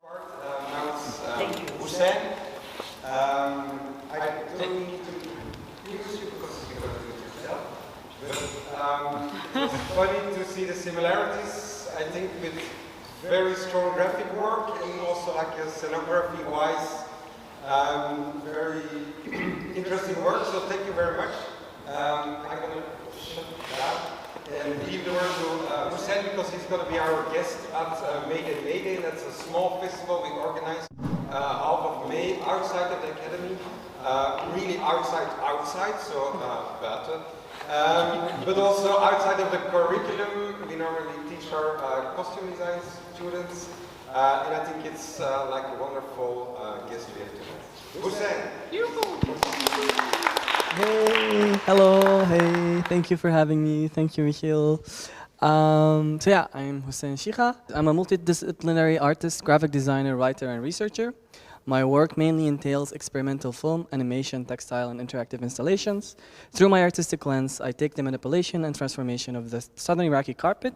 Now it's Hussein. I don't need to introduce you because you're going to do it yourself. But it's funny to see the similarities, I think, with very strong graphic work and also like a scenography-wise, very interesting work. So thank you very much. I'm going to shut down and leave the word to Hussein because he's going to be our guest at May Day. That's a small festival we organize half of May outside of the academy, really outside, so better. But also outside of the curriculum, we normally teach our costume design students, and I think it's like a wonderful guest we have today. Hussein! Hey, hello, hey, thank you for having me. Thank you, Michiel. So yeah, I'm Hussein Shikha. I'm a multidisciplinary artist, graphic designer, writer, and researcher. My work mainly entails experimental film, animation, textile, and interactive installations. Through my artistic lens, I take the manipulation and transformation of the southern Iraqi carpet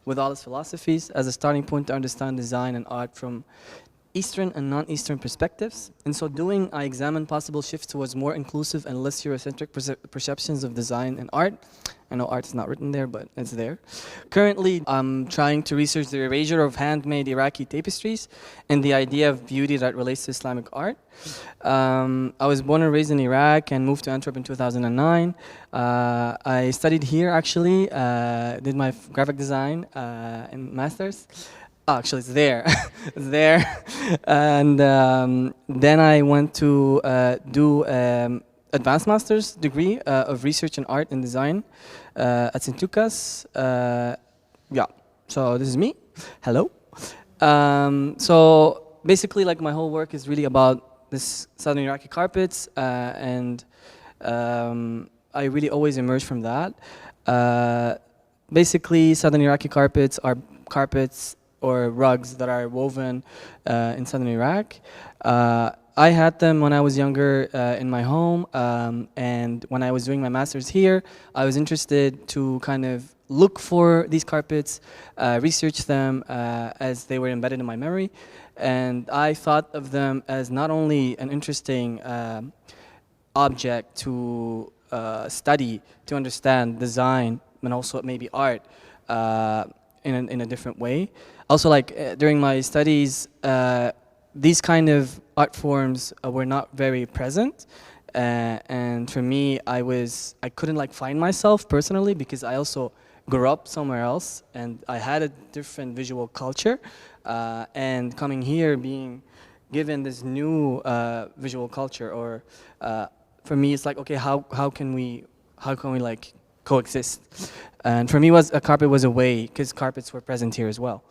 with all its philosophies as a starting point to understand design and art from Eastern and non-Eastern perspectives. In so doing, I examine possible shifts towards more inclusive and less Eurocentric perceptions of design and art. I know art is not written there, but it's there. Currently, I'm trying to research the erasure of handmade Iraqi tapestries and the idea of beauty that relates to Islamic art. I was born and raised in Iraq and moved to Antwerp in 2009. I studied here, actually, did my graphic design in master's. Oh, actually, it's there. It's there. And then I went to do advanced master's degree of research in art and design at Sint Lucas. Yeah, so this is me. Hello. So basically, like my whole work is really about this southern Iraqi carpets, and I really always emerge from that. Basically, southern Iraqi carpets are carpets or rugs that are woven in southern Iraq. I had them when I was younger in my home, and when I was doing my master's here, I was interested to kind of look for these carpets, research them as they were embedded in my memory, and I thought of them as not only an interesting object to study, to understand design, and also maybe art in a different way. Also, like during my studies, these kind of art forms were not very present, and for me, I couldn't like find myself personally because I also grew up somewhere else and I had a different visual culture, and coming here, being given this new visual culture, or for me, it's like, okay, how can we like coexist? And for me, a carpet was a way, because carpets were present here as well.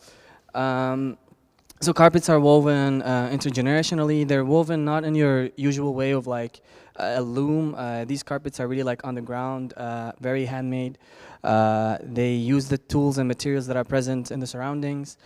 So carpets are woven intergenerationally. They're woven not in your usual way of like a loom. These carpets are really like on the ground, very handmade. They use the tools and materials that are present in the surroundings.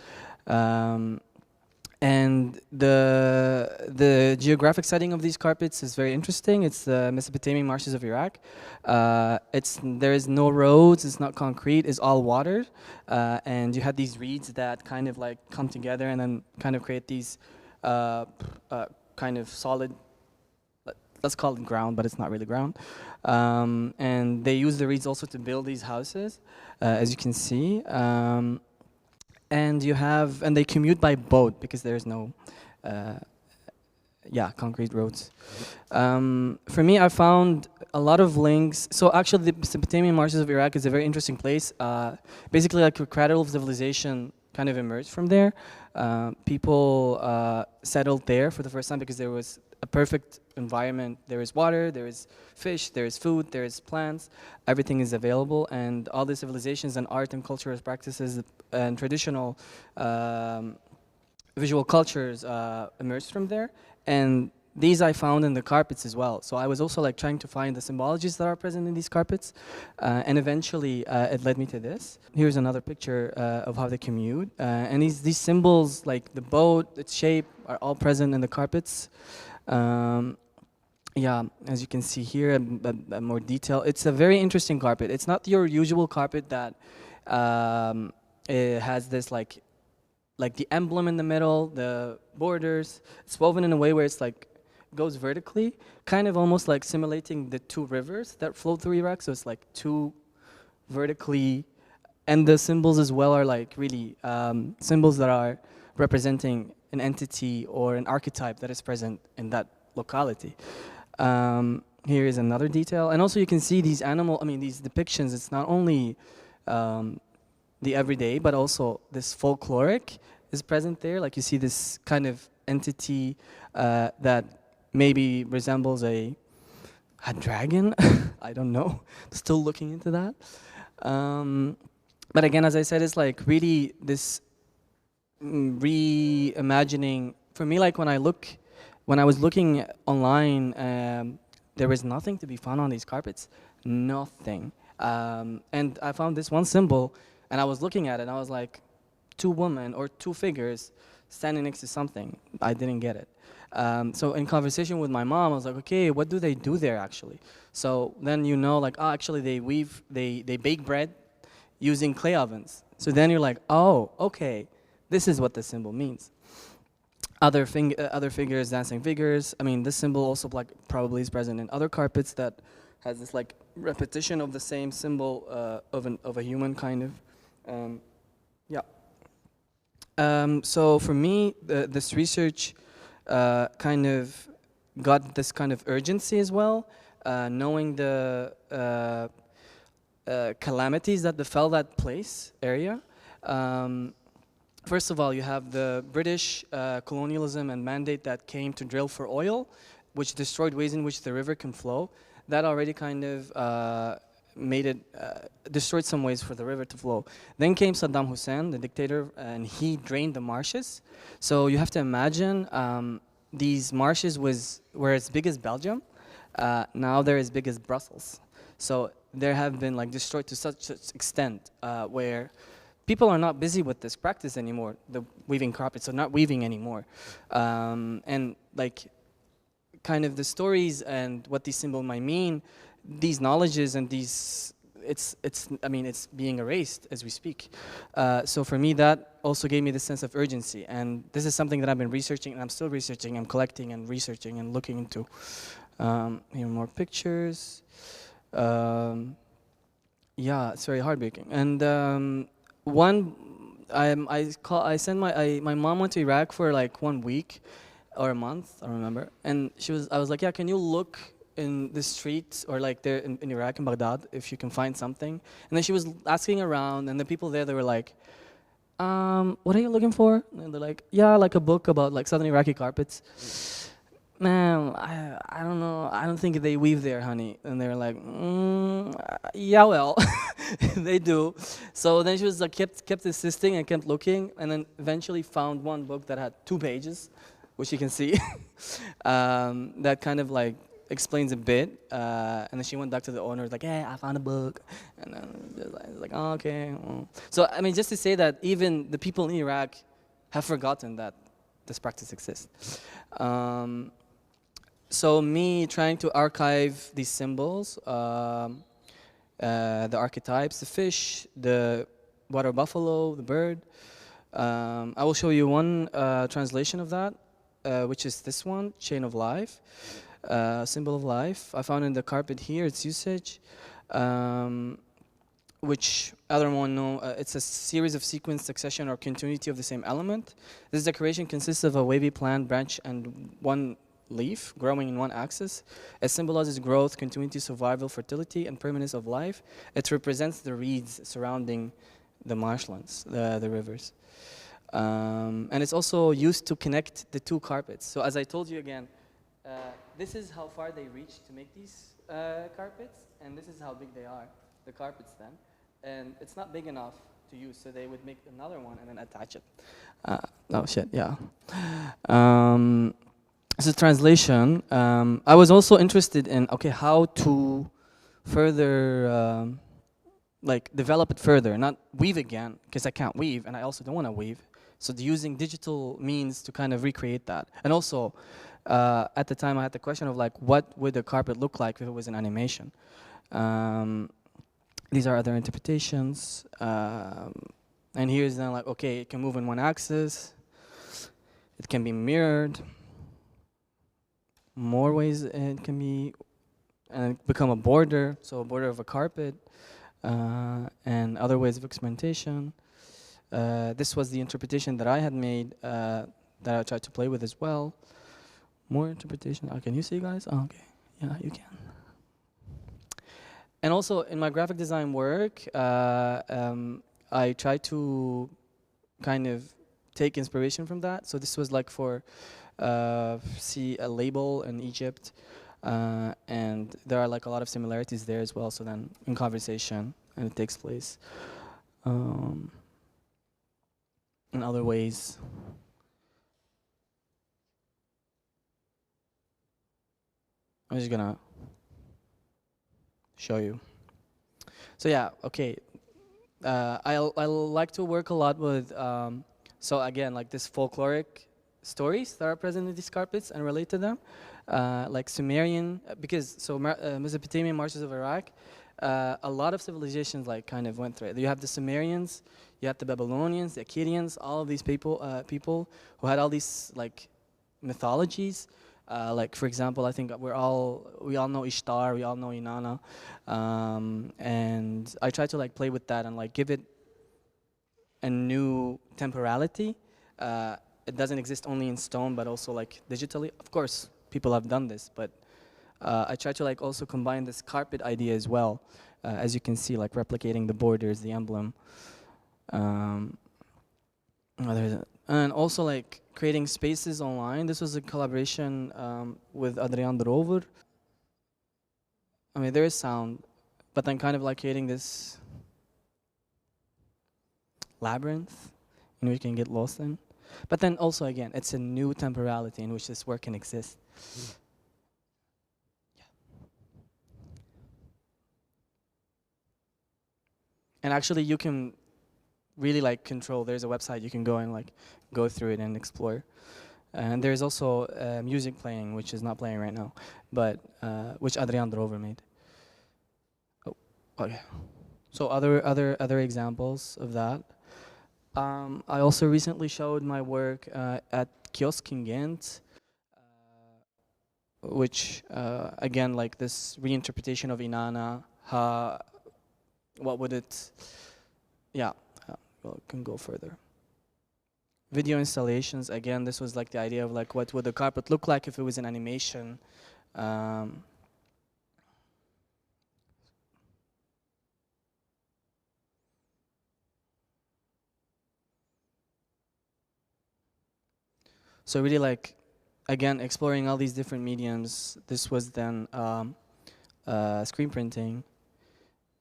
And the geographic setting of these carpets is very interesting. It's the Mesopotamian marshes of Iraq. There is no roads, it's not concrete, it's all water. And you have these reeds that kind of like come together and then kind of create these kind of solid, let's call it ground, but it's not really ground. And they use the reeds also to build these houses, as you can see. And they commute by boat because there's no, concrete roads. For me, I found a lot of links. So actually, the Mesopotamian marshes of Iraq is a very interesting place. Basically, like a cradle of civilization kind of emerged from there. People settled there for the first time because there was a perfect environment. There is water, there is fish, there is food, there is plants. Everything is available, and all the civilizations and art and cultural practices and traditional visual cultures emerged from there. And these I found in the carpets as well. So I was also like trying to find the symbologies that are present in these carpets, and eventually it led me to this. Here's another picture of how they commute, and these symbols, like the boat, its shape, are all present in the carpets. Yeah, as you can see here, more detail. It's a very interesting carpet. It's not your usual carpet that it has this like like the emblem in the middle, the borders. It's woven in a way where it's like goes vertically, kind of almost like simulating the two rivers that flow through Iraq. So it's like two vertically, and the symbols as well are like really symbols that are representing an entity or an archetype that is present in that locality. Here is another detail, and also you can see these these depictions. It's not only the everyday, but also this folkloric is present there. Like you see this kind of entity that maybe resembles a dragon. I don't know. Still looking into that. But again, as I said, it's like really this reimagining. For me, like when I was looking online, there was nothing to be found on these carpets. Nothing. And I found this one symbol, and I was looking at it, and I was like, two women or two figures standing next to something. I didn't get it. So in conversation with my mom, I was like, okay, what do they do there actually? So then you know, like, oh, actually they bake bread using clay ovens. So then you're like, oh, okay, this is what the symbol means. Other figures, dancing figures. I mean, this symbol also like probably is present in other carpets that has this like repetition of the same symbol of a human kind of. So for me, this research kind of got this kind of urgency as well, knowing the calamities that befell that area. First of all, you have the British colonialism and mandate that came to drill for oil, which destroyed ways in which the river can flow. That already kind of destroyed some ways for the river to flow. Then came Saddam Hussein, the dictator, and he drained the marshes. So you have to imagine these marshes were as big as Belgium. Now they're as big as Brussels. So they have been like destroyed to such extent where people are not busy with this practice anymore. The weaving carpets are not weaving anymore, and like kind of the stories and what these symbols might mean. These knowledges and it's being erased as we speak. So for me, that also gave me the sense of urgency. And this is something that I've been researching, and I'm still researching. I'm collecting and researching and looking into. Here more pictures. Yeah, it's very heartbreaking. And my mom went to Iraq for like 1 week or a month, I don't remember. And I was like, yeah, can you look in the streets or like there in Iraq, in Baghdad, if you can find something. And then she was asking around, and the people there, they were like, what are you looking for? And they're like, yeah, like a book about like southern Iraqi carpets. Man, I don't know, I don't think they weave there, honey. And they were like, yeah, well, they do. So then she was like, kept insisting and kept looking, and then eventually found one book that had 2 pages, which you can see, that kind of like explains a bit, and then she went back to the owner, like, hey, I found a book, and then like, oh, okay. So I mean, just to say that even the people in Iraq have forgotten that this practice exists. So me trying to archive these symbols, the archetypes, the fish, the water buffalo, the bird. I will show you one translation of that, which is this one, chain of life. Symbol of life. I found in the carpet here, its usage, which other one know, it's a series of sequence, succession, or continuity of the same element. This decoration consists of a wavy plant, branch, and one leaf growing in one axis. It symbolizes growth, continuity, survival, fertility, and permanence of life. It represents the reeds surrounding the marshlands, the rivers. And it's also used to connect the 2 carpets. So as I told you again, this is how far they reach to make these carpets, and this is how big they are, the carpets then. And it's not big enough to use, so they would make another one and then attach it. Oh shit, yeah. This is translation. I was also interested in, okay, how to further, like develop it further, not weave again, because I can't weave, and I also don't want to weave. So using digital means to kind of recreate that. And also, at the time I had the question of like, what would the carpet look like if it was an animation? These are other interpretations. And here's then like, okay, it can move in one axis. It can be mirrored. More ways it can be, and become a border, so a border of a carpet, and other ways of experimentation. This was the interpretation that I had made, that I tried to play with as well. More interpretation. Oh, can you see, guys? Oh, okay. Yeah, you can. And also in my graphic design work, I try to kind of take inspiration from that. So this was like for see a label in Egypt, and there are like a lot of similarities there as well. So then in conversation, and it takes place in other ways. I'm just gonna show you. So yeah, okay. I like to work a lot with, so again, like this folkloric stories that are present in these carpets and relate to them, like Sumerian, because so Mesopotamian marshes of Iraq, a lot of civilizations like kind of went through it. You have the Sumerians, you have the Babylonians, the Akkadians, all of these people who had all these like mythologies. Like for example, I think we all know Ishtar, we all know Inanna, and I try to like play with that and like give it a new temporality. It doesn't exist only in stone, but also like digitally. Of course, people have done this, but I try to like also combine this carpet idea as well, as you can see, like replicating the borders, the emblem. And also like creating spaces online. This was a collaboration with Adriaan de Rover. I mean, there is sound, but then kind of like creating this labyrinth in which you can get lost in. But then also again, it's a new temporality in which this work can exist. Yeah. And actually you can really like control. There's a website you can go and like go through it and explore. And there's also music playing, which is not playing right now, but which Adriaan de Rover made. Oh, okay. So other examples of that. I also recently showed my work at Kiosk in Ghent, which again like this reinterpretation of Inanna. What would it? Yeah. Well, can go further. Video installations, again, this was like the idea of like what would the carpet look like if it was an animation. So really like, again, exploring all these different mediums. This was then screen printing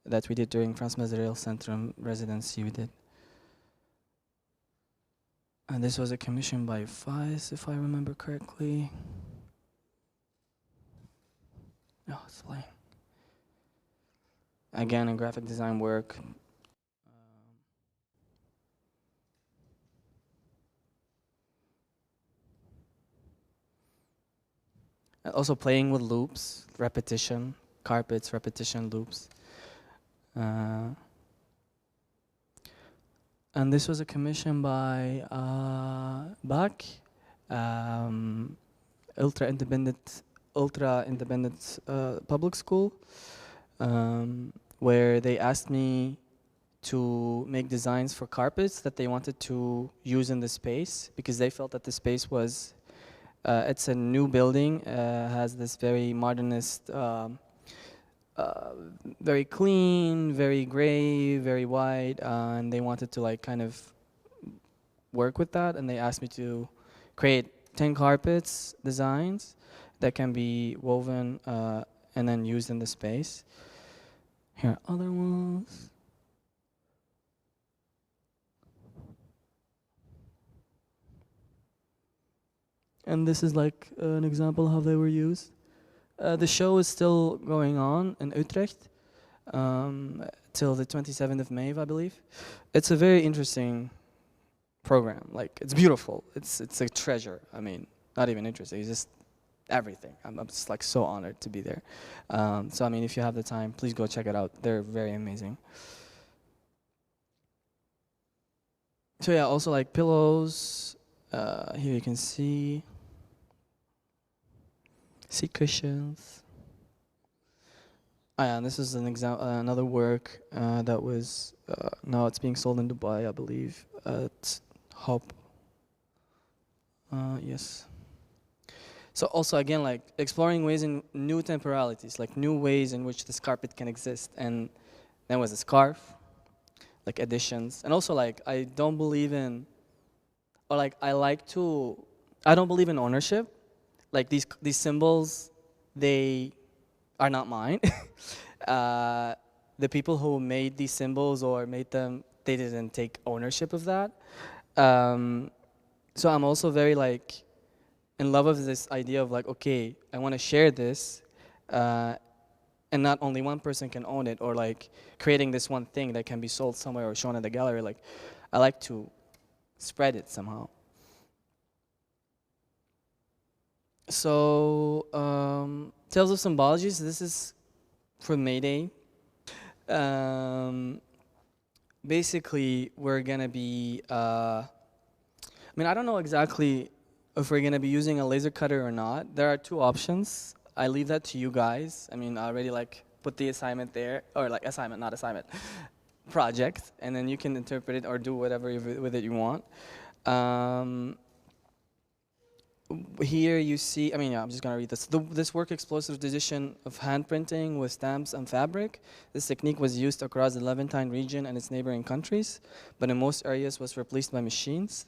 that we did during Frans Masereel Centrum residency we did. And this was a commission by FIS, if I remember correctly. Oh, it's playing. Again, in graphic design work. Also playing with loops, repetition, carpets, repetition, loops. And this was a commission by Bach, ultra independent public school, where they asked me to make designs for carpets that they wanted to use in the space because they felt that the space was, it's a new building, has this very modernist, very clean, very gray, very white, and they wanted to like kind of work with that, and they asked me to create 10 carpets designs that can be woven and then used in the space. Here are other ones. And this is like an example how they were used. The show is still going on in Utrecht till the 27th of May, I believe. It's a very interesting program. Like, it's beautiful. It's a treasure. I mean, not even interesting. It's just everything. I'm just like so honored to be there. So I mean, if you have the time, please go check it out. They're very amazing. So yeah, also like pillows. Here you can see seat cushions. Ah, yeah, and this is an another work that was now it's being sold in Dubai, I believe, at Hop. Yes. So also again, like exploring ways in new temporalities, like new ways in which this carpet can exist. And then was a scarf, like additions, and also like I don't believe in, or like I don't believe in ownership. Like these symbols, they are not mine. The people who made these symbols or made them, they didn't take ownership of that. So I'm also very like in love with this idea of like, okay, I want to share this, and not only one person can own it, or like creating this one thing that can be sold somewhere or shown at the gallery. Like, I like to spread it somehow. So, Tales of Symbologies, this is for May Day. Basically, we're gonna be, I mean, I don't know exactly if we're gonna be using a laser cutter or not. There are two options. I leave that to you guys. I mean, I already like put the assignment there, or like assignment, not assignment, project, and then you can interpret it or do whatever with it you want. Here you see, I mean, yeah, I'm just gonna read this. This work explores the tradition of hand printing with stamps and fabric. This technique was used across the Levantine region and its neighboring countries, but in most areas was replaced by machines.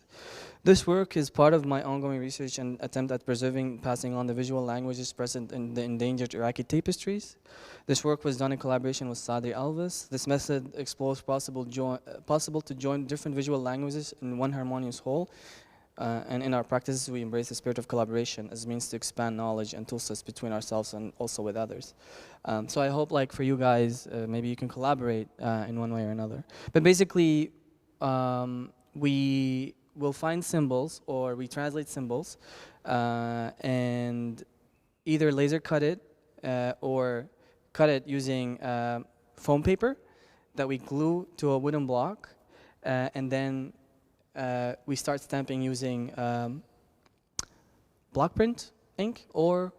This work is part of my ongoing research and attempt at preserving, passing on the visual languages present in the endangered Iraqi tapestries. This work was done in collaboration with Sadri Alvis. This method explores possible to join different visual languages in one harmonious whole. And in our practices, we embrace the spirit of collaboration as a means to expand knowledge and tool sets between ourselves and also with others. So I hope, like, for you guys, maybe you can collaborate in one way or another. But basically, we will find symbols, or we translate symbols, and either laser cut it or cut it using foam paper that we glue to a wooden block, and then we start stamping using block print ink or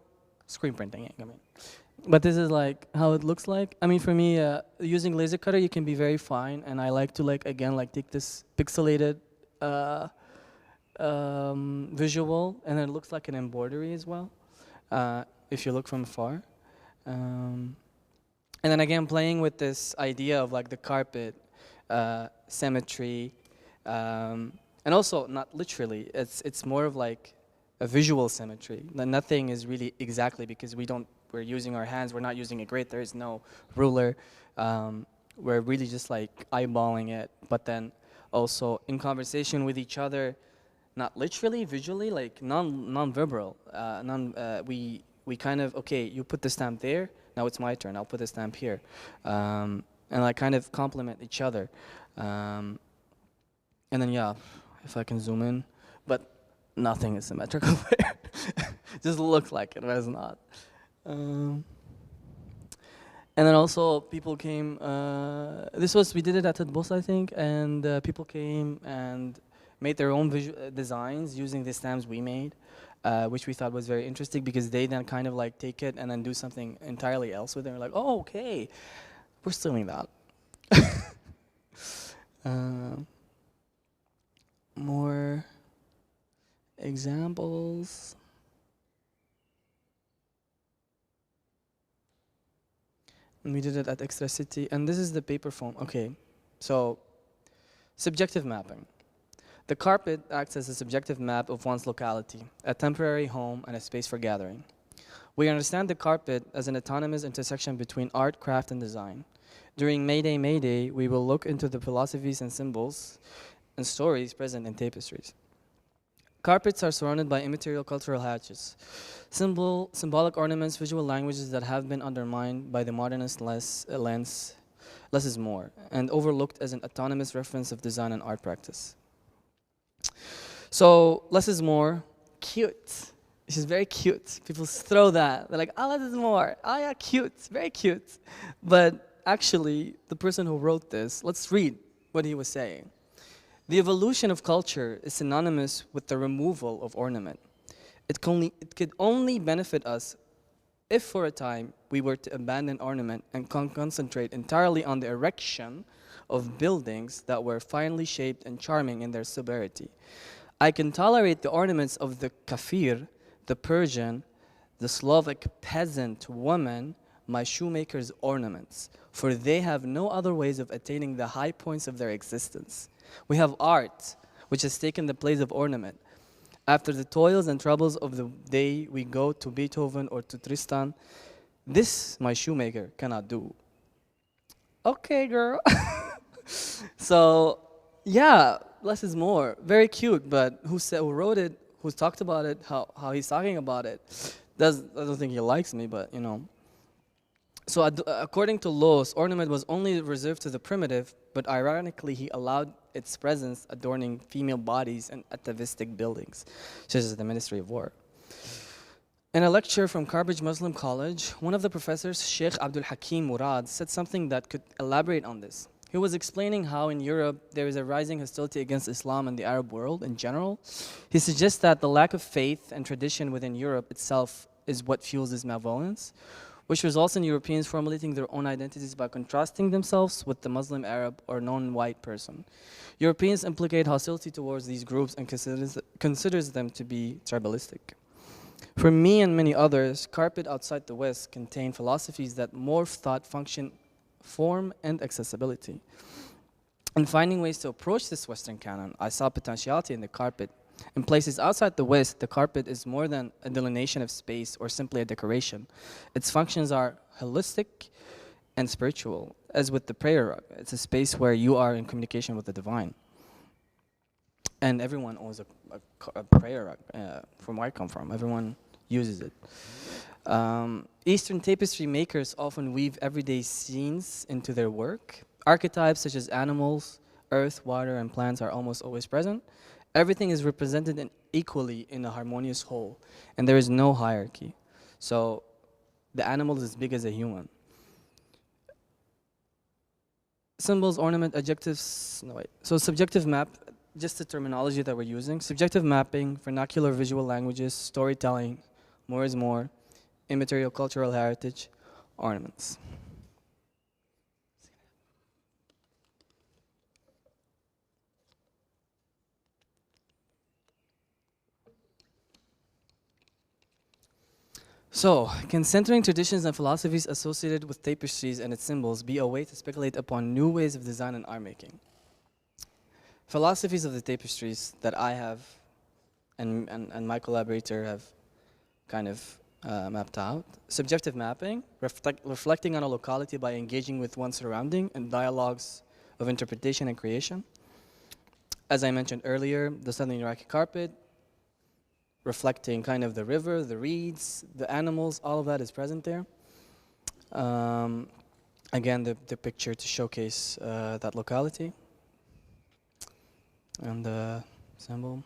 screen printing ink. I mean, but this is like how it looks like. I mean, for me, using laser cutter, you can be very fine, and I like to like take this pixelated visual, and it looks like an embroidery as well, if you look from afar. And then again, playing with this idea of like the carpet, symmetry. And also, not literally, it's more of like a visual symmetry. Nothing is really exactly, because we're using our hands, we're not using a grid, there is no ruler. We're really just like eyeballing it, but then also in conversation with each other, not literally, visually, like non-verbal. We kind of, okay, you put the stamp there, now it's my turn, I'll put the stamp here. And like kind of complement each other. And then, yeah, if I can zoom in, but nothing is symmetrical there. Just looks like it, but it's not. And then also people came, we did it at Het Bos, I think, and people came and made their own designs using the stamps we made, which we thought was very interesting, because they then kind of like take it and then do something entirely else with it. We're like, oh, okay, we're still doing that. More examples. And we did it at Extra City, and this is the paper foam. Okay, so subjective mapping. The carpet acts as a subjective map of one's locality, a temporary home and a space for gathering. We understand the carpet as an autonomous intersection between art, craft, and design. During May Day, we will look into the philosophies and symbols and stories present in tapestries. Carpets are surrounded by immaterial cultural hatches, symbolic ornaments, visual languages that have been undermined by the modernist less is more, and overlooked as an autonomous reference of design and art practice. So less is more, cute. She's very cute. People throw that. They're like, oh, less is more. Oh yeah, cute, very cute. But actually, the person who wrote this, let's read what he was saying. The evolution of culture is synonymous with the removal of ornament. It could only benefit us if for a time we were to abandon ornament and concentrate entirely on the erection of buildings that were finely shaped and charming in their sobriety. I can tolerate the ornaments of the kafir, the Persian, the Slavic peasant woman, my shoemaker's ornaments, for they have no other ways of attaining the high points of their existence. We have art, which has taken the place of ornament. After the toils and troubles of the day, we go to Beethoven or to Tristan. This, my shoemaker, cannot do. Okay, girl. So, yeah, less is more. Very cute, but who wrote it, who's talked about it, how he's talking about it, I don't think he likes me, but you know. So according to Los, ornament was only reserved to the primitive, but ironically he allowed its presence adorning female bodies and atavistic buildings, such as the Ministry of War. In a lecture from Cambridge Muslim College, one of the professors, Sheikh Abdul Hakim Murad, said something that could elaborate on this. He was explaining how in Europe there is a rising hostility against Islam and the Arab world in general. He suggests that the lack of faith and tradition within Europe itself is what fuels this malevolence, which results in Europeans formulating their own identities by contrasting themselves with the Muslim, Arab, or non-white person. Europeans implicate hostility towards these groups and considers them to be tribalistic. For me and many others, carpet outside the West contain philosophies that morph thought, function, form, and accessibility. In finding ways to approach this Western canon, I saw potentiality in the carpet. In places outside the West, the carpet is more than a delineation of space or simply a decoration. Its functions are holistic and spiritual, as with the prayer rug. It's a space where you are in communication with the divine. And everyone owns a prayer rug, from where I come from. Everyone uses it. Eastern tapestry makers often weave everyday scenes into their work. Archetypes such as animals, earth, water, and plants are almost always present. Everything is represented equally in a harmonious whole, and there is no hierarchy. So the animal is as big as a human. Symbols, ornament, adjectives, no wait. So subjective map, just the terminology that we're using. Subjective mapping, vernacular visual languages, storytelling, more is more, immaterial cultural heritage, ornaments. So, can centering traditions and philosophies associated with tapestries and its symbols be a way to speculate upon new ways of design and art making? Philosophies of the tapestries that I have and my collaborator have kind of mapped out. Subjective mapping, reflecting on a locality by engaging with one's surrounding and dialogues of interpretation and creation. As I mentioned earlier, the Southern Iraqi carpet, reflecting kind of the river, the reeds, the animals, all of that is present there. Again, the picture to showcase that locality. And the symbol.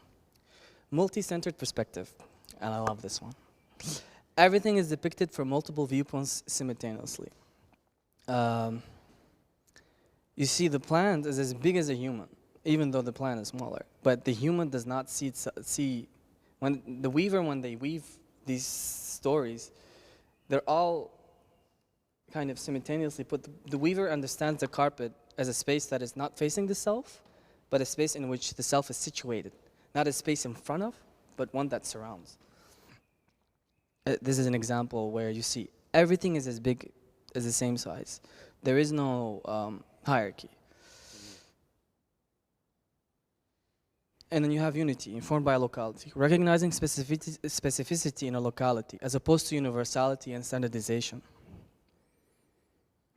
Multi-centered perspective, and I love this one. Everything is depicted from multiple viewpoints simultaneously. You see, the plant is as big as a human, even though the plant is smaller. But the human does not see when they weave these stories, they're all kind of simultaneously put. The weaver understands the carpet as a space that is not facing the self, but a space in which the self is situated. Not a space in front of, but one that surrounds. This is an example where you see everything is as big as the same size. There is no hierarchy. And then you have unity, informed by a locality, recognizing specificity in a locality, as opposed to universality and standardization.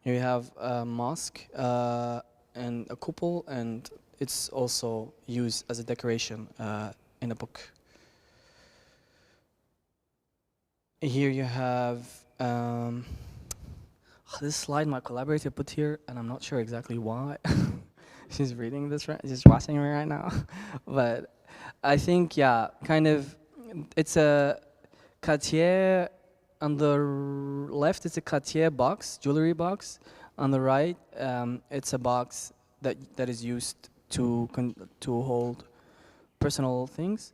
Here you have a mosque and a cupola, and it's also used as a decoration in a book. Here you have this slide my collaborator put here, and I'm not sure exactly why. She's reading this right, she's watching me right now. But I think, yeah, kind of, it's a Cartier, on the left it's a Cartier box, jewelry box. On the right, it's a box that is used to hold personal things.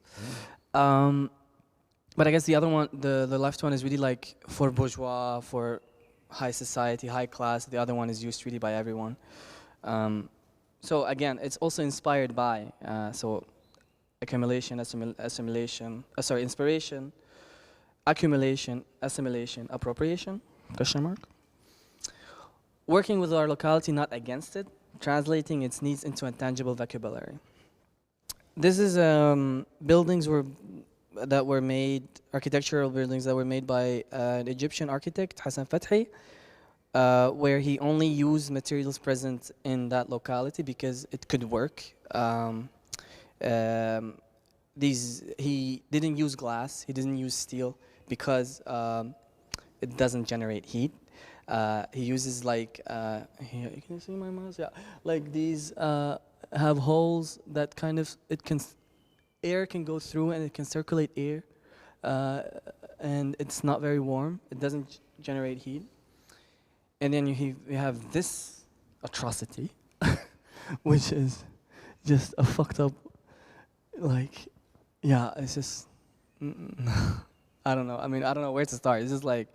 But I guess the other one, the left one, is really like for bourgeois, for high society, high class. The other one is used really by everyone. So again, it's also inspired by so accumulation, assimilation. Inspiration, accumulation, assimilation, appropriation. Question mark. Working with our locality, not against it. Translating its needs into a tangible vocabulary. This is buildings that were made, architectural buildings that were made by an Egyptian architect, Hassan Fathi, where he only used materials present in that locality because it could work. He didn't use glass, he didn't use steel because it doesn't generate heat. He uses like, here, can you see my mouse? Yeah, like these have holes that kind of, air can go through and it can circulate air, and it's not very warm. It doesn't generate heat. And then you have this atrocity, which is just a fucked up, like, yeah, it's just, I don't know. I mean, I don't know where to start. It's just like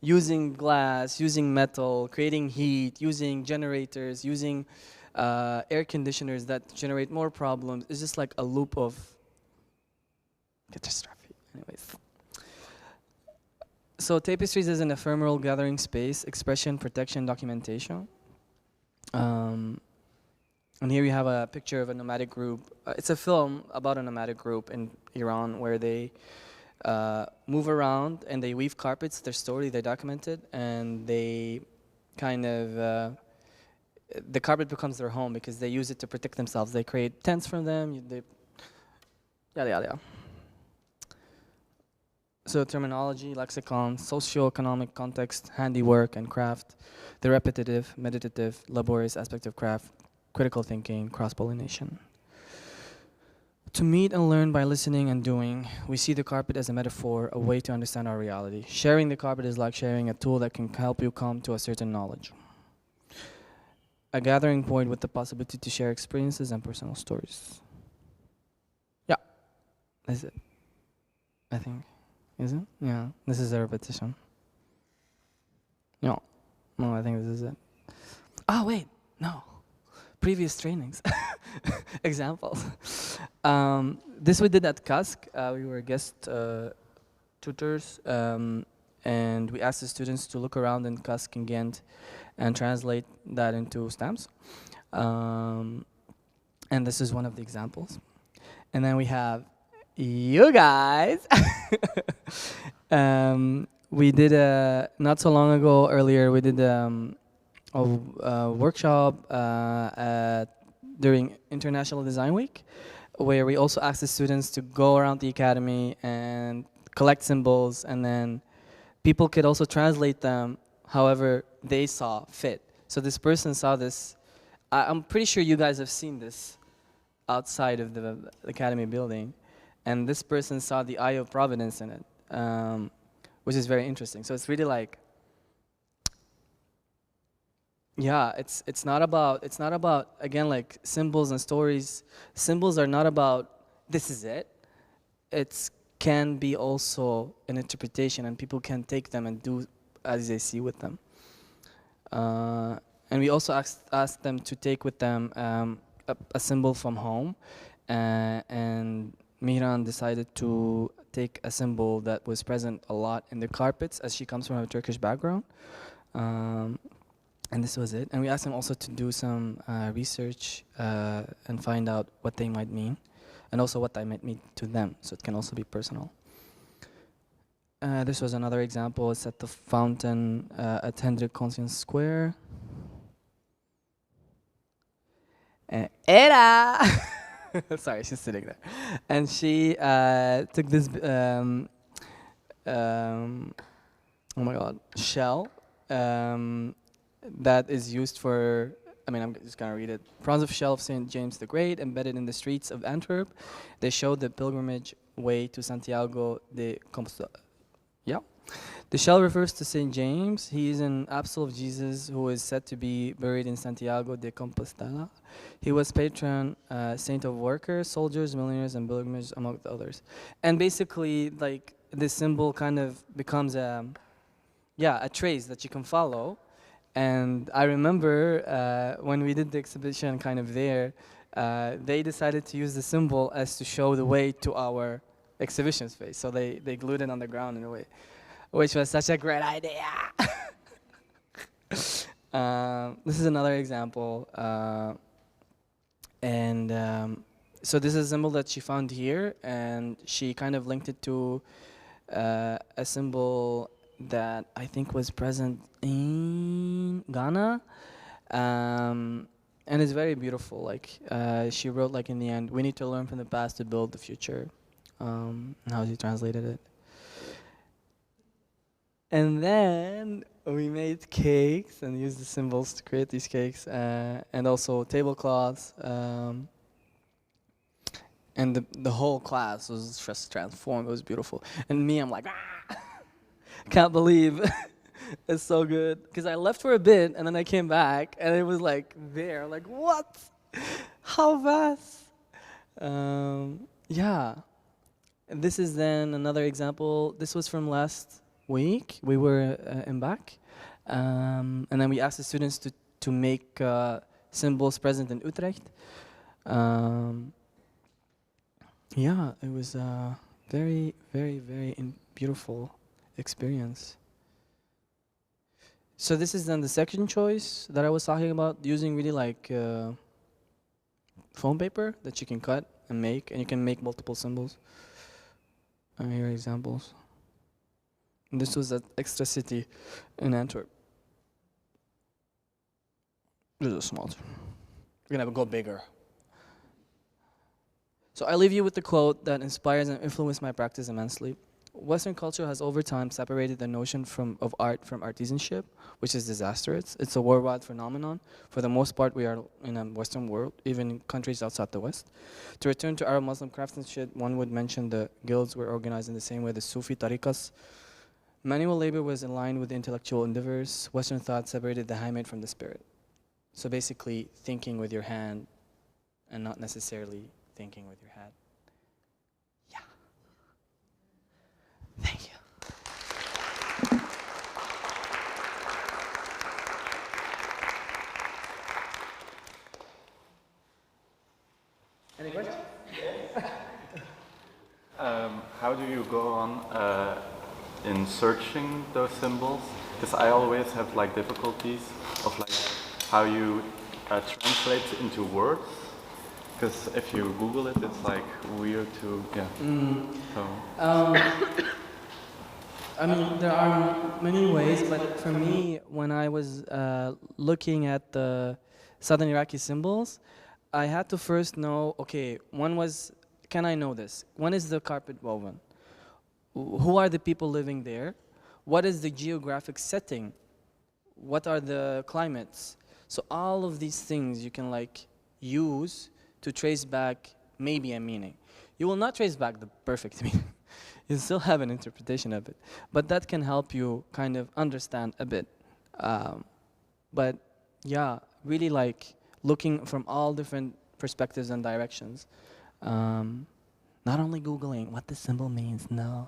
using glass, using metal, creating heat, using generators, using air conditioners that generate more problems. It's just like a loop of catastrophe. Anyways. So tapestries is an ephemeral gathering space, expression, protection, documentation. And here we have a picture of a nomadic group. It's a film about a nomadic group in Iran where they move around and they weave carpets. Their story, they document it, and they kind of, the carpet becomes their home because they use it to protect themselves. They create tents for them, yada, yada, yada. So terminology, lexicon, socio-economic context, handiwork and craft, the repetitive, meditative, laborious aspect of craft, critical thinking, cross-pollination. To meet and learn by listening and doing, we see the carpet as a metaphor, a way to understand our reality. Sharing the carpet is like sharing a tool that can help you come to a certain knowledge. A gathering point with the possibility to share experiences and personal stories. Yeah, that's it, I think. Is it? Yeah, this is a repetition. No, I think this is it. Oh, wait, no. Previous trainings, examples. This we did at Kask. We were guest tutors, and we asked the students to look around in Kask and Ghent and translate that into stamps. And this is one of the examples. And then we have you guys. We did not so long ago, earlier, we did a workshop during International Design Week, where we also asked the students to go around the academy and collect symbols, and then people could also translate them however they saw fit. So this person saw this. I'm pretty sure you guys have seen this outside of the academy building, and this person saw the eye of providence in it, which is very interesting. So it's really like, yeah, it's not about again, like symbols and stories. Symbols are not about this is it. It can be also an interpretation, and people can take them and do as they see with them. And we also asked them to take with them a symbol from home, and Mihran decided to take a symbol that was present a lot in the carpets, as she comes from a Turkish background. And this was it. And we asked them also to do some research and find out what they might mean, and also what they might mean to them, so it can also be personal. This was another example. It's at the fountain at Hendrik Conscience Square. Era! Sorry, she's sitting there. And she took this, oh my God, shell that is used for, I'm just gonna read it. Bronze of shell of St. James the Great, embedded in the streets of Antwerp. They showed the pilgrimage way to Santiago de Compostela. Yeah. The shell refers to Saint James. He is an apostle of Jesus who is said to be buried in Santiago de Compostela. He was patron saint of workers, soldiers, millionaires, and pilgrims, among others. And basically, like, this symbol kind of becomes a trace that you can follow. And I remember when we did the exhibition kind of there, they decided to use the symbol as to show the way to our exhibition space. So they glued it on the ground in a way, which was such a great idea. This is another example. So this is a symbol that she found here, and she kind of linked it to a symbol that I think was present in Ghana. And it's very beautiful. Like, she wrote, like, in the end, we need to learn from the past to build the future. And how she translated it. And then we made cakes and used the symbols to create these cakes, and also tablecloths. And the whole class was just transformed. It was beautiful. And me, I'm like, can't believe it's so good. Because I left for a bit, and then I came back, and it was like there. Like, what? How fast? Yeah. And this is then another example. This was from last week. We were in back. And then we asked the students to make symbols present in Utrecht. Yeah, it was a very, very, very beautiful experience. So this is then the second choice that I was talking about, using really like foam paper that you can cut and make, and you can make multiple symbols. Here are examples. And this was at Extra City in Antwerp. This is small. We're gonna go bigger. So I leave you with the quote that inspires and influenced my practice immensely. Western culture has over time separated the notion of art from artisanship, which is disastrous. It's a worldwide phenomenon. For the most part, we are in a Western world, even in countries outside the West. To return to Arab Muslim craftsmanship, one would mention the guilds were organized in the same way the Sufi tariqas. Manual labor was in line with the intellectual endeavors. Western thought separated the handmade from the spirit. So basically, thinking with your hand and not necessarily thinking with your head. Yeah. Thank you. Any questions? How do you go on in searching those symbols? Because I always have like difficulties of like how you translate into words. Because if you Google it, it's like weird to, yeah. So. I mean, there are many ways, but for me, when I was looking at the Southern Iraqi symbols, I had to first know, okay, one was, can I know this? When is the carpet woven? Who are the people living there? What is the geographic setting? What are the climates? So all of these things you can like use to trace back maybe a meaning. You will not trace back the perfect meaning. You still have an interpretation of it. But that can help you kind of understand a bit. But yeah, really like looking from all different perspectives and directions. Not only Googling what the symbol means, no.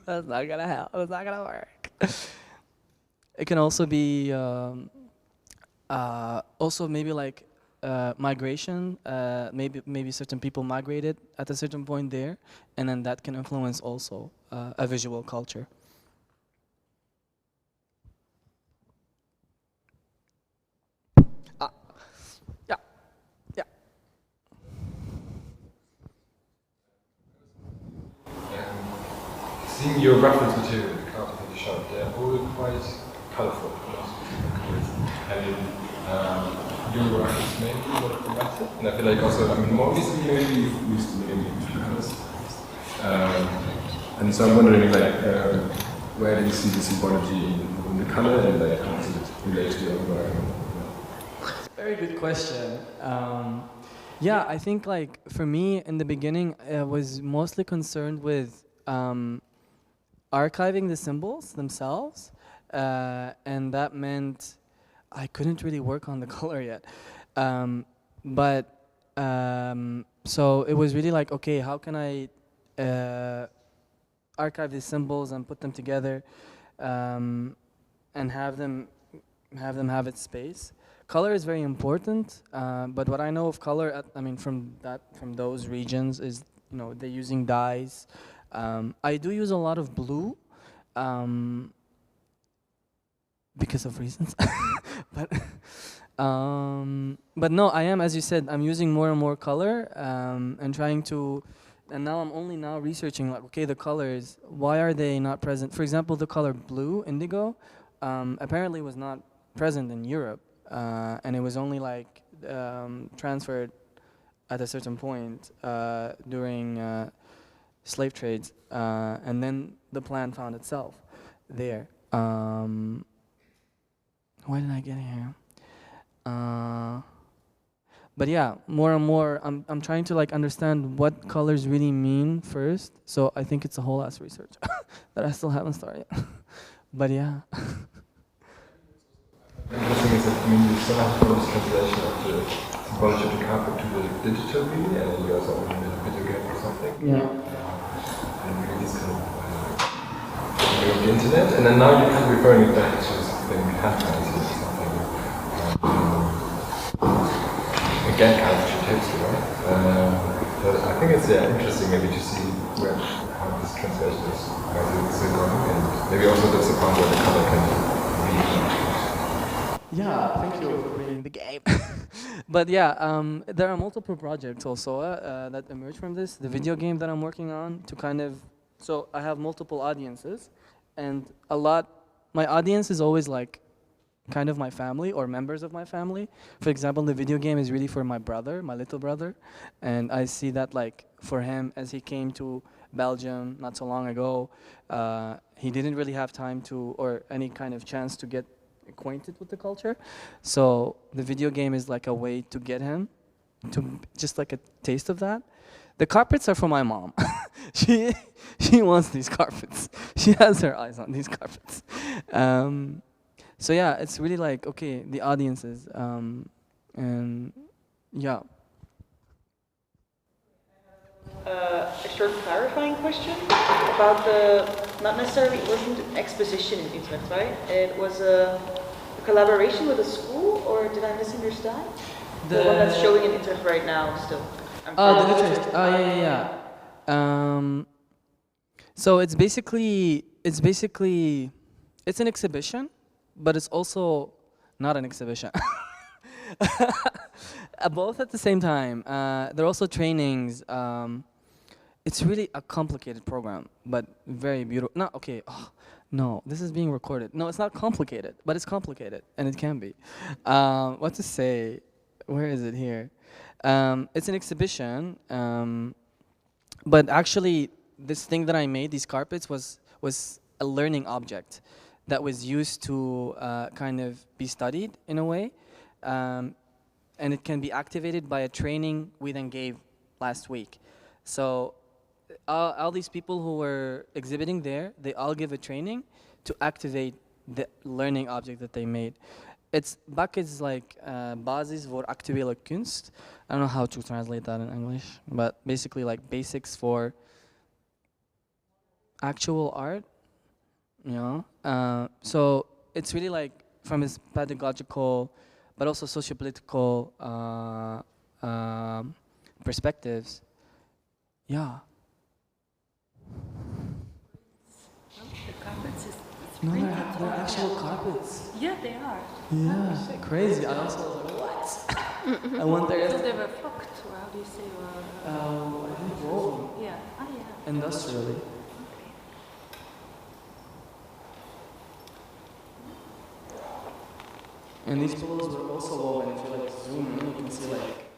That's not gonna help, that's not gonna work. It can also be, also maybe like migration, maybe certain people migrated at a certain point there, and then that can influence also a visual culture. Seeing your reference material, the carpet that you showed, they're all quite colourful. And your reference mainly what it matter. And I feel like also, I mean, more recently maybe you've used maybe colours. And so I'm wondering, like, where do you see the symbology in the colour, and like how does it relate to your environment? Very good question. Yeah, I think like for me in the beginning, I was mostly concerned with archiving the symbols themselves, and that meant I couldn't really work on the color yet. But so it was really like, okay, how can I archive these symbols and put them together, and have them have its space. Color is very important, but what I know of color, from those regions is, they're using dyes. I do use a lot of blue, because of reasons. but no, I am, as you said, I'm using more and more color, and trying to. And now I'm only now researching, like, okay, the colors, why are they not present? For example, the color blue, indigo, apparently was not present in Europe, and it was only like transferred at a certain point during slave trades, and then the plant found itself there. Why did I get here? But yeah, more and more, I'm trying to like understand what colors really mean first. So I think it's a whole ass research that I still haven't started yet. But yeah. Interesting is that you still have to this translation of the symbology of the carpet to the digital really, and then you also open a video game or something. Yeah. And really this kind of of the internet, and then now you're kind of referring it back to something handmade or something. Again, kind of tapestry, right? So I think it's interesting maybe to see how this translation is going, and maybe also that's the point where the color can be. Yeah, thank you for bringing the game. But yeah, there are multiple projects also that emerge from this. The video game that I'm working on to kind of, so I have multiple audiences, and my audience is always like kind of my family or members of my family. For example, the video game is really for my brother, my little brother, and I see that like for him, as he came to Belgium not so long ago, he didn't really have time to, or any kind of chance to get acquainted with the culture. So the video game is like a way to get him to just like a taste of that. The carpets are for my mom. She wants these carpets. She has her eyes on these carpets. So yeah, it's really like, okay, the audiences, and yeah. A short clarifying question about the, not necessarily, it wasn't an exposition in Utrecht, right? It was a collaboration with a school, or did I misunderstand? The one that's showing in Utrecht right now still. Oh, the Utrecht. Oh, yeah. So it's basically, it's an exhibition, but it's also not an exhibition. Both at the same time. There are also trainings. It's really a complicated program, but very beautiful. No, okay. Oh, no, this is being recorded. No, it's not complicated, but it's complicated, and it can be. What to say? Where is it here? It's an exhibition, but actually, this thing that I made, these carpets, was a learning object that was used to kind of be studied in a way. And it can be activated by a training we then gave last week. So all these people who were exhibiting there, they all give a training to activate the learning object that they made. BAC is like basis voor actuele kunst. I don't know how to translate that in English, but basically like basics for actual art, you know? So it's really like from his pedagogical but also socio-political perspectives. Yeah. The carpets is No, they're actual carpets. Yeah, they are. Yeah, crazy. I also was like, what? I went there. So they were flocked, or how do you say? I think woven. Yeah. Ah, yeah. Industrially. And these pillows were also woven. If you like zoom in, you can see like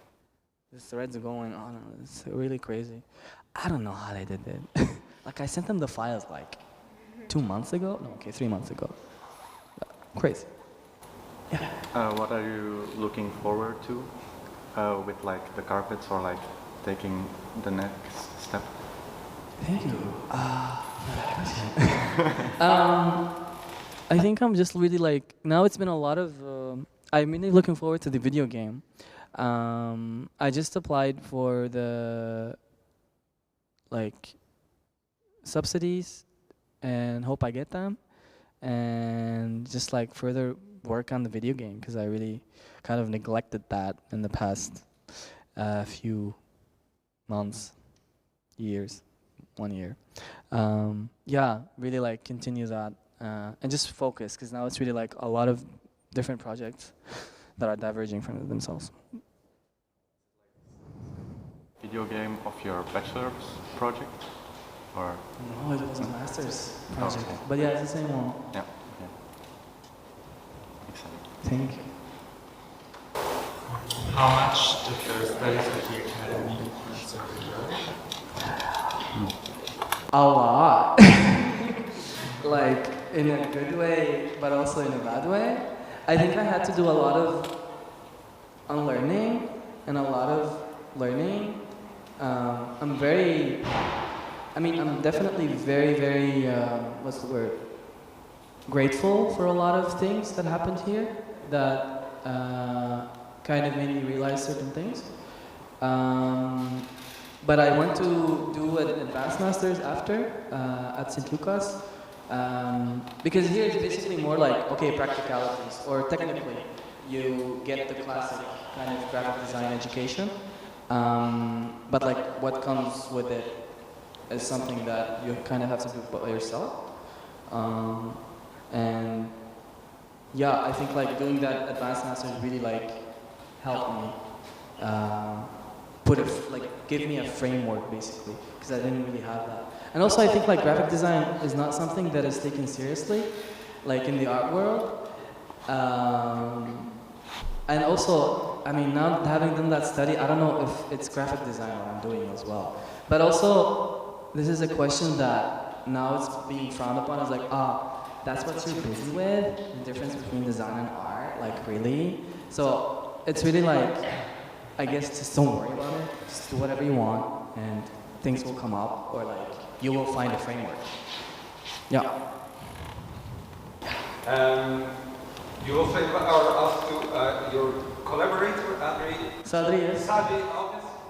the threads going on. It's really crazy. I don't know how they did it. Like I sent them the files like 2 months ago. No, okay, 3 months ago. Crazy. Yeah. What are you looking forward to with like the carpets, or like taking the next step? Thank you. I think I'm just really like, now it's been a lot of, I'm really looking forward to the video game. I just applied for the like subsidies and hope I get them, and just like further work on the video game, because I really kind of neglected that in the past few months, years, 1 year. Yeah, really like continue that and just focus, because now it's really like a lot of different projects that are diverging from themselves. Video game of your bachelor's project, or? No, it was a master's project, Okay. but yeah, it's the same one. Yeah. Okay. Excellent. Thank you. How much did your studies at the academy serve you? A lot. Like in a good way, but also in a bad way. I think I had to do a lot of unlearning and a lot of learning. I'm definitely very, what's the word? Grateful for a lot of things that happened here that kind of made me realize certain things. But I went to do an advanced master's after at Sint Lucas, because here it's basically more like, okay, practicalities, or technically you get the classic kind of graphic design education, but like what comes with it is something that you kind of have to do by yourself. And yeah, I think like doing that advanced master's really like helped me. Give me a framework basically, because I didn't really have that. And also I think like graphic design is not something that is taken seriously, like in the art world. And also, I mean, now having done that study, I don't know if it's graphic design what I'm doing as well. But also, this is a question that now it's being frowned upon as like, that's what you're busy with? The difference between design and art, like really? So it's really like, I guess just don't worry about it. Just do whatever you want, and things will come up, or like you will find a framework. Yeah. You also asked to your collaborator, Sadri, yes. Sadri,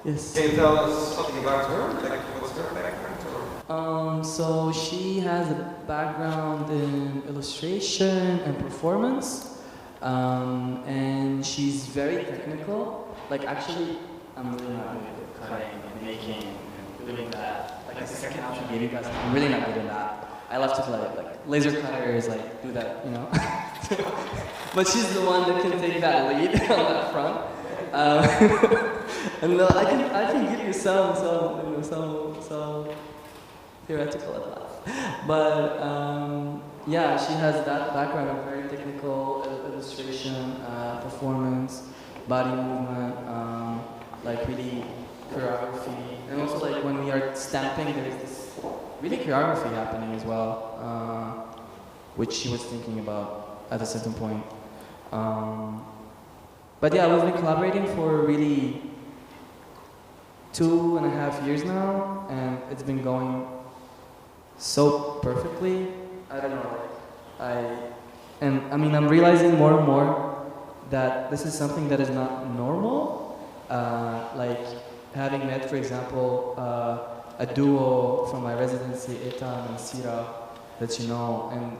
Yes. Can you tell us something about her? Like, what's her background? So she has a background in illustration and performance, and she's very technical. Like actually, I'm really not good at cutting and making and doing that. Like the second option I gave you guys, I'm really not good at that. I love to like laser cutters, like do that, you know. But she's the one that can take that lead on that front. And I can give you some theoretical advice. But yeah, she has that background of very technical illustration, performance, body movement, like really choreography, and also like when we are stamping, there is this really choreography happening as well, which she was thinking about at a certain point. But yeah, we've been collaborating for really 2.5 years now, and it's been going so perfectly. I don't know. I'm realizing more and more that this is something that is not normal. Like having met, for example, a duo from my residency, Etan and Sira, that you know, and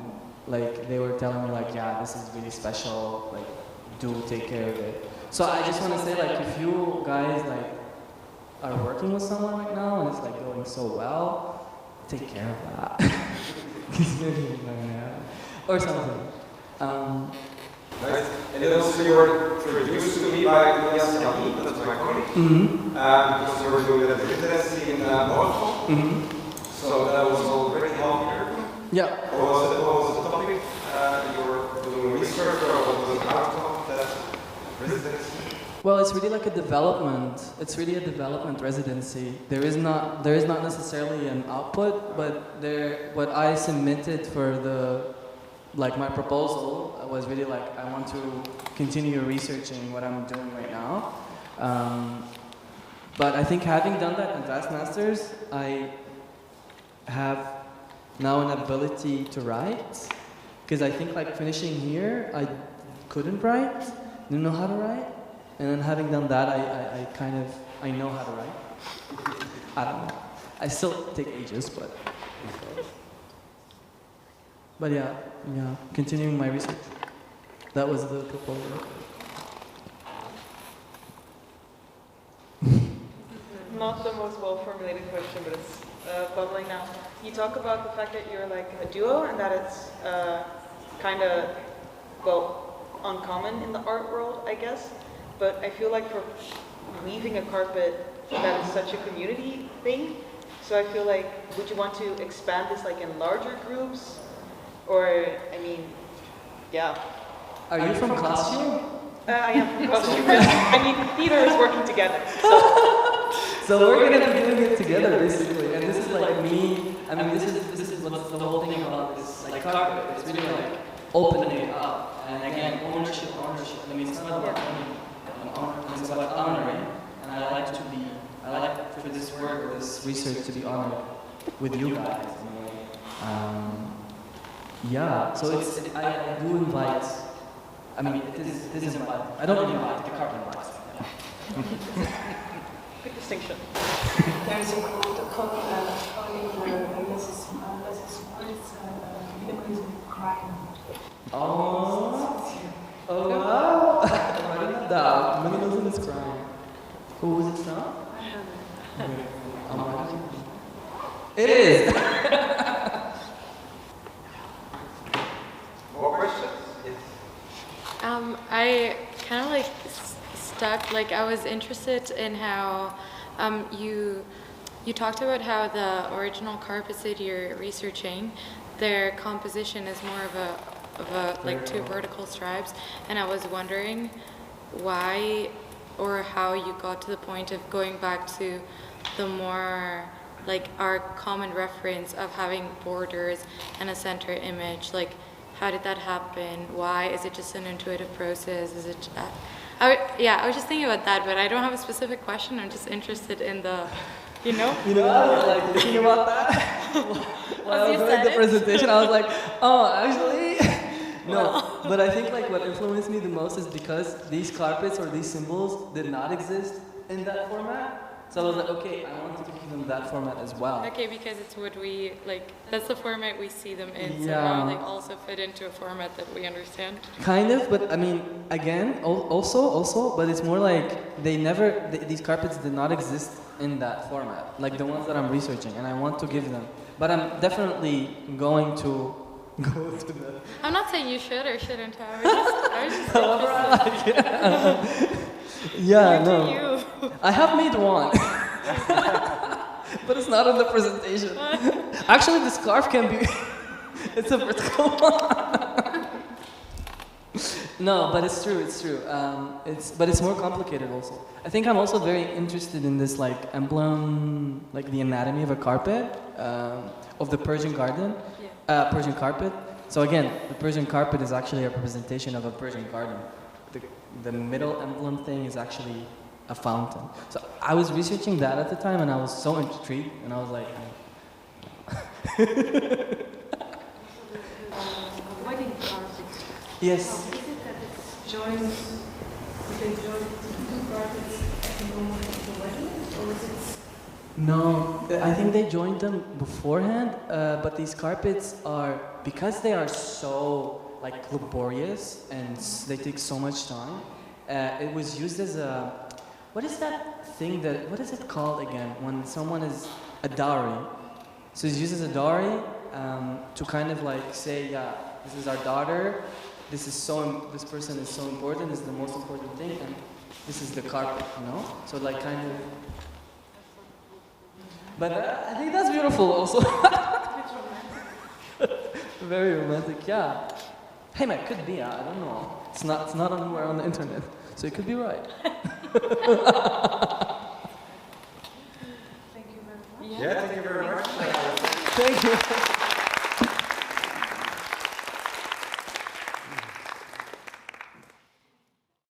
like they were telling me like, yeah, this is really special, like do take care of it. So I just want to say like, if you guys like are working with someone right now and it's like going so well, take care of that. Or something. Nice. And then also you were introduced to me by Ilias Yami, that's my colleague, because you were doing that residency in MORPHO. So that was all very helpful. Yeah. What was the topic? You were doing research, or what was the outcome of that residency? Well, it's really like a development. It's really a development residency. There is not necessarily an output, but what I submitted for my proposal was really like, I want to continue researching what I'm doing right now. But I think having done that advanced masters, I have now an ability to write. Because I think like finishing here, I couldn't write, didn't know how to write. And then having done that, I know how to write. I don't know. I still take ages, but yeah, continuing my research. That was the proposal. Not the most well-formulated question, but it's bubbling now. You talk about the fact that you're like a duo and that it's kind of, well, uncommon in the art world, I guess. But I feel like for weaving a carpet, that is such a community thing. So I feel like, would you want to expand this like in larger groups? Or, I mean, yeah. Are you from costume? I am from costume. I mean, theater is working together. So we're gonna be doing it together, basically. And this is like me. I mean, this is what's the whole thing about this like carpet. It's really like opening it up. And again, ownership. I mean, it's not about owning. It's about honoring. And I like for this work or this research to be honored with you guys. Yeah. So I do invite. I mean, it is invite. I don't invite. The carpet invites. Good distinction. There's a quote calling Mrs. minimalism crime. Oh wow! I didn't doubt. Minimalism is crime. Who was it from? I don't know. It is! More questions? Yes. I kind of like stuck, like I was interested in how you talked about how the original carpets that you're researching, their composition is more of a like two vertical stripes, and I was wondering why or how you got to the point of going back to the more like our common reference of having borders and a center image. Like, how did that happen? Why? Is it just an intuitive process? Is it I was just thinking about that, but I don't have a specific question. I'm just interested in the, you know? I was like thinking about that while I was doing the presentation. I was like, oh, actually, no. But I think like what influenced me the most is because these carpets or these symbols did not exist in that format. So I was like, okay, I want to give them that format as well. Okay, because it's what we, like, that's the format we see them in, so Yeah. now they also fit into a format that we understand. Kind of, but I mean, again, also, but it's more like these carpets did not exist in that format, like the ones that I'm researching, and I want to give them. But I'm definitely going to go to the... I'm not saying you should or shouldn't have, I was just However I like it. Yeah, no. I have made one. But it's not in the presentation. Actually, the scarf can be... it's a vertical one. No, but it's true. But it's more complicated also. I think I'm also very interested in this like emblem, like the anatomy of a carpet, of the Persian garden, Persian carpet. So again, the Persian carpet is actually a representation of a Persian garden. The middle emblem thing is actually a fountain. So I was researching that at the time, and I was so intrigued, and I was like, Wedding carpet. yes. Is it that it's joined, they join two carpets at the moment of the wedding, or is it? No, I think they joined them beforehand, but these carpets are, because they are so like laborious and they take so much time, it was used as a, what is it called again, when someone is a dowry? So it's used as a dowry to kind of like say, yeah, this is our daughter, this person is so important, this is the most important thing, and this is the carpet, you know? So like kind of, but I think that's beautiful also. Very romantic, yeah. Hey man, it could be, I don't know. It's not anywhere on the internet, so it could be right. Thank you very much. Yeah, thank you very much. Thank you.